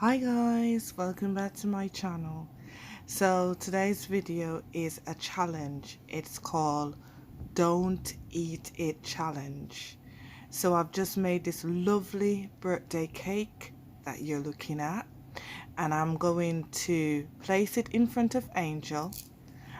Hi guys, welcome back to my channel. So today's video is a challenge. It's called Don't Eat It Challenge. So I've just made this lovely birthday cake that you're looking at, and I'm going to place it in front of Angel.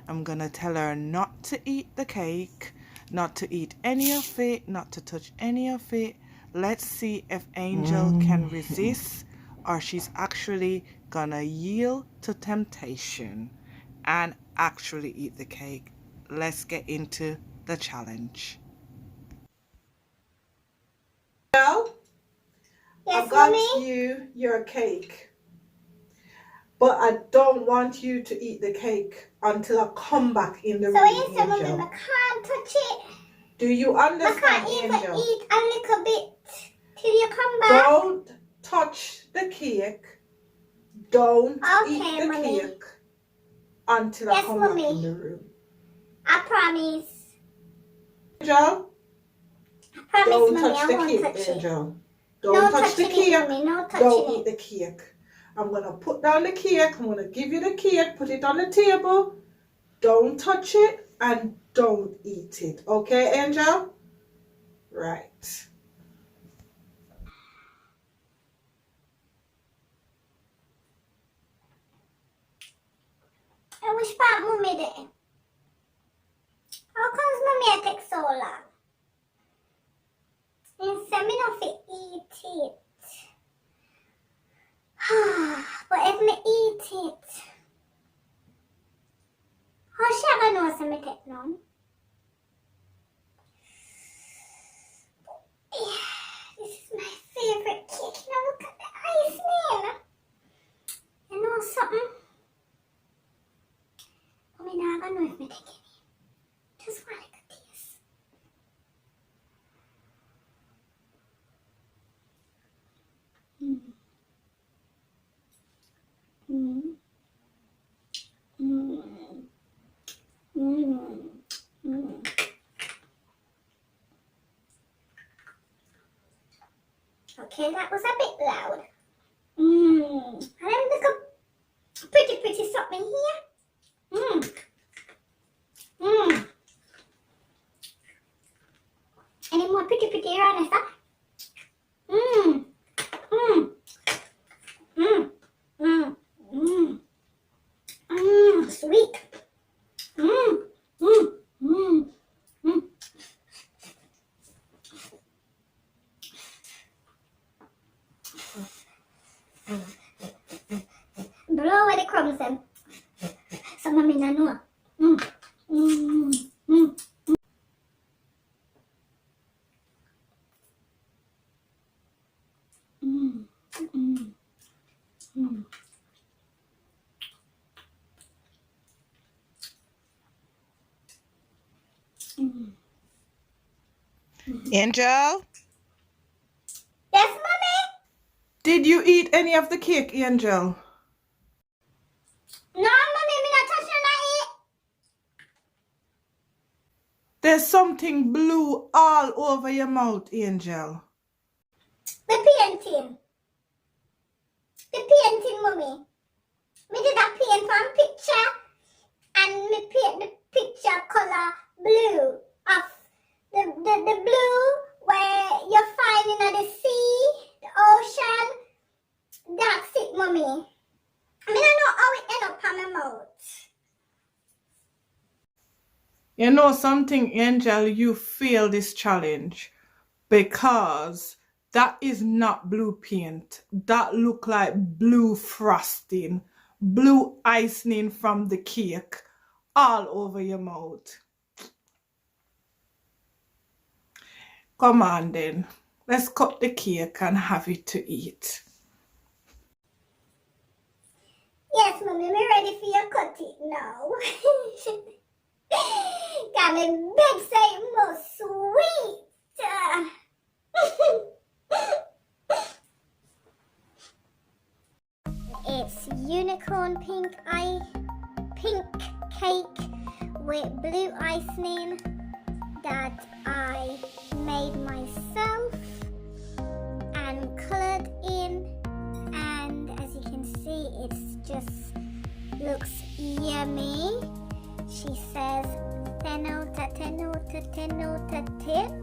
I'm gonna tell her not to eat the cake, not to eat any of it, not to touch any of it. Let's see if Angel can resist, or she's actually gonna yield to temptation and actually eat the cake. Let's get into the challenge. Now, Yes, I've got Mommy? you your cake, but I don't want you to eat the cake until I come back in the So room, you said, Mommy, Angel. I can't touch it. Do you I understand, can't even Angel? eat a little bit till you come back. Don't touch the cake. Don't eat the Mommy. cake until I Yes, come Mommy. back in the room. I promise. Angel, I promise, don't Mommy, touch I the won't cake, touch Angel. it. Don't No touch the touching it, cake. Mommy. No touching Don't eat it. the cake. I'm going to put down the cake. I'm going to give you the cake. Put it on the table. Don't touch it and don't eat it. Okay, Angel? Right. I wish part Mommy did. How comes Mommy take so long? Instead, me not fit eat it. But if me eat it, how shall I know if me take long? This is my favorite cake. Now look at the icing. You know something? I mean, I don't know if me take any. Just want to taste. Mm. Mm. Mm. Mm. Mm. Okay, that was a bit loud. And then look a pretty something here. Any more pretty around this stuff? Sweet. Blow away the crumbs then. Some of me not know. Angel? Yes, Mommy? Did you eat any of the cake, Angel? No, Mommy, me not touching that. There's something blue all over your mouth, Angel. The painting. The painting, Mommy. Me did a paint one picture and me paint the picture color blue of the blue where you're finding at the sea, the ocean. That's it, Mommy. I mean, I know how it end up on my mouth. You know something, Angel, you fail this challenge because that is not blue paint. That look like blue frosting, blue icing from the cake all over your mouth. Come on then, let's cut the cake and have it to eat. Yes, Mommy, me ready for your cut it now. Got me big say more sweet. It's unicorn pink cake with blue icing that I made myself and colored in, and as you just looks yummy. She says 10 out of 10 out of 10 out of 10.